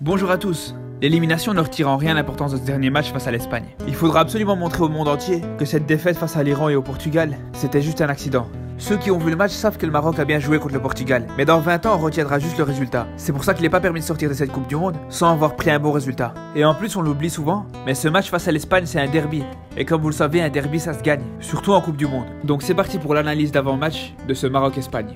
Bonjour à tous. L'élimination ne retire en rien l'importance de ce dernier match face à l'Espagne. Il faudra absolument montrer au monde entier que cette défaite face à l'Iran et au Portugal, c'était juste un accident. Ceux qui ont vu le match savent que le Maroc a bien joué contre le Portugal, mais dans 20 ans on retiendra juste le résultat. C'est pour ça qu'il n'est pas permis de sortir de cette Coupe du Monde sans avoir pris un bon résultat. Et en plus on l'oublie souvent, mais ce match face à l'Espagne c'est un derby. Et comme vous le savez, un derby ça se gagne, surtout en Coupe du Monde. Donc c'est parti pour l'analyse d'avant-match de ce Maroc-Espagne.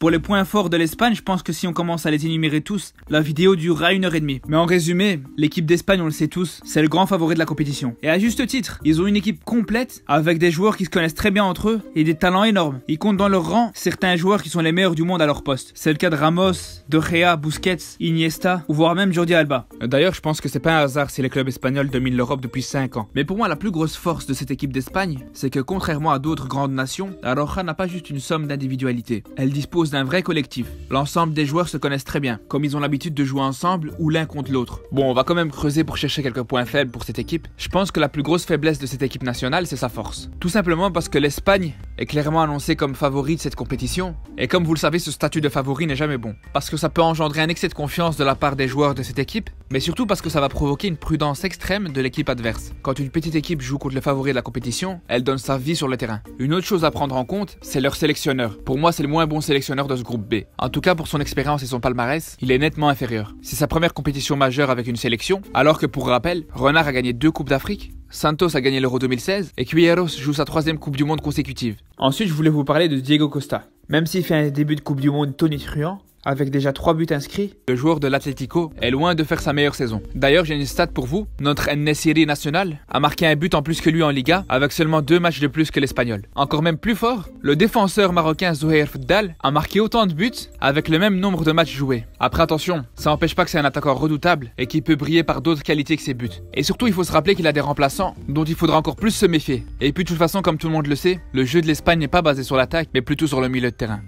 Pour les points forts de l'Espagne, je pense que si on commence à les énumérer tous, la vidéo durera 1h30. Mais en résumé, l'équipe d'Espagne, on le sait tous, c'est le grand favori de la compétition. Et à juste titre, ils ont une équipe complète, avec des joueurs qui se connaissent très bien entre eux, et des talents énormes. Ils comptent dans leur rang certains joueurs qui sont les meilleurs du monde à leur poste. C'est le cas de Ramos, De Gea, Busquets, Iniesta, ou voire même Jordi Alba. D'ailleurs, je pense que c'est pas un hasard si les clubs espagnols dominent l'Europe depuis 5 ans. Mais pour moi, la plus grosse force de cette équipe d'Espagne, c'est que contrairement à d'autres grandes nations, la Roja n'a pas juste une somme d'individualité. Elle dispose d'un vrai collectif. L'ensemble des joueurs se connaissent très bien, comme ils ont l'habitude de jouer ensemble ou l'un contre l'autre. Bon, on va quand même creuser pour chercher quelques points faibles pour cette équipe. Je pense que la plus grosse faiblesse de cette équipe nationale, c'est sa force. Tout simplement parce que l'Espagne est clairement annoncée comme favori de cette compétition, et comme vous le savez, ce statut de favori n'est jamais bon. Parce que ça peut engendrer un excès de confiance de la part des joueurs de cette équipe, mais surtout parce que ça va provoquer une prudence extrême de l'équipe adverse. Quand une petite équipe joue contre le favori de la compétition, elle donne sa vie sur le terrain. Une autre chose à prendre en compte, c'est leur sélectionneur. Pour moi, c'est le moins bon sélectionneur de ce groupe B. En tout cas, pour son expérience et son palmarès, il est nettement inférieur. C'est sa première compétition majeure avec une sélection, alors que pour rappel, Renard a gagné 2 Coupes d'Afrique, Santos a gagné l'Euro 2016 et Quilleros joue sa 3e Coupe du Monde consécutive. Ensuite, je voulais vous parler de Diego Costa. Même s'il fait un début de Coupe du Monde tonitruant, avec déjà 3 buts inscrits, le joueur de l'Atlético est loin de faire sa meilleure saison. D'ailleurs, j'ai une stat pour vous. Notre En-Nesyri national a marqué un but en plus que lui en Liga, avec seulement 2 matchs de plus que l'Espagnol. Encore même plus fort, le défenseur marocain Zouheir Fdal a marqué autant de buts avec le même nombre de matchs joués. Après attention, ça n'empêche pas que c'est un attaquant redoutable et qui peut briller par d'autres qualités que ses buts. Et surtout, il faut se rappeler qu'il a des remplaçants dont il faudra encore plus se méfier. Et puis de toute façon, comme tout le monde le sait, le jeu de l'Espagne n'est pas basé sur l'attaque, mais plutôt sur le milieu de terrain.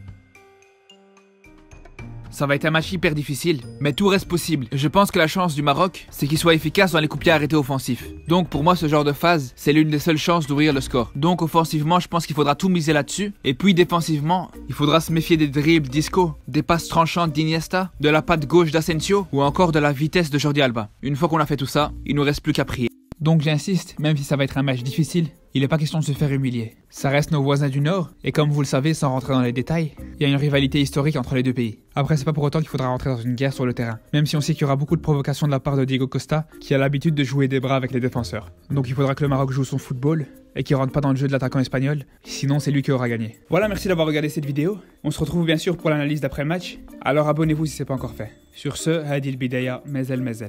Ça va être un match hyper difficile, mais tout reste possible. Je pense que la chance du Maroc, c'est qu'il soit efficace dans les coups de pied arrêtés offensifs. Donc pour moi, ce genre de phase, c'est l'une des seules chances d'ouvrir le score. Donc offensivement, je pense qu'il faudra tout miser là-dessus. Et puis défensivement, il faudra se méfier des dribbles d'Isco, des passes tranchantes d'Iniesta, de la patte gauche d'Asensio ou encore de la vitesse de Jordi Alba. Une fois qu'on a fait tout ça, il nous reste plus qu'à prier. Donc j'insiste, même si ça va être un match difficile, il n'est pas question de se faire humilier. Ça reste nos voisins du Nord, et comme vous le savez, sans rentrer dans les détails, il y a une rivalité historique entre les deux pays. Après, c'est pas pour autant qu'il faudra rentrer dans une guerre sur le terrain, même si on sait qu'il y aura beaucoup de provocations de la part de Diego Costa, qui a l'habitude de jouer des bras avec les défenseurs. Donc il faudra que le Maroc joue son football, et qu'il rentre pas dans le jeu de l'attaquant espagnol, sinon c'est lui qui aura gagné. Voilà, merci d'avoir regardé cette vidéo. On se retrouve bien sûr pour l'analyse d'après le match, alors abonnez-vous si c'est pas encore fait. Sur ce, Hadil Bidaya, Mezel Mezel.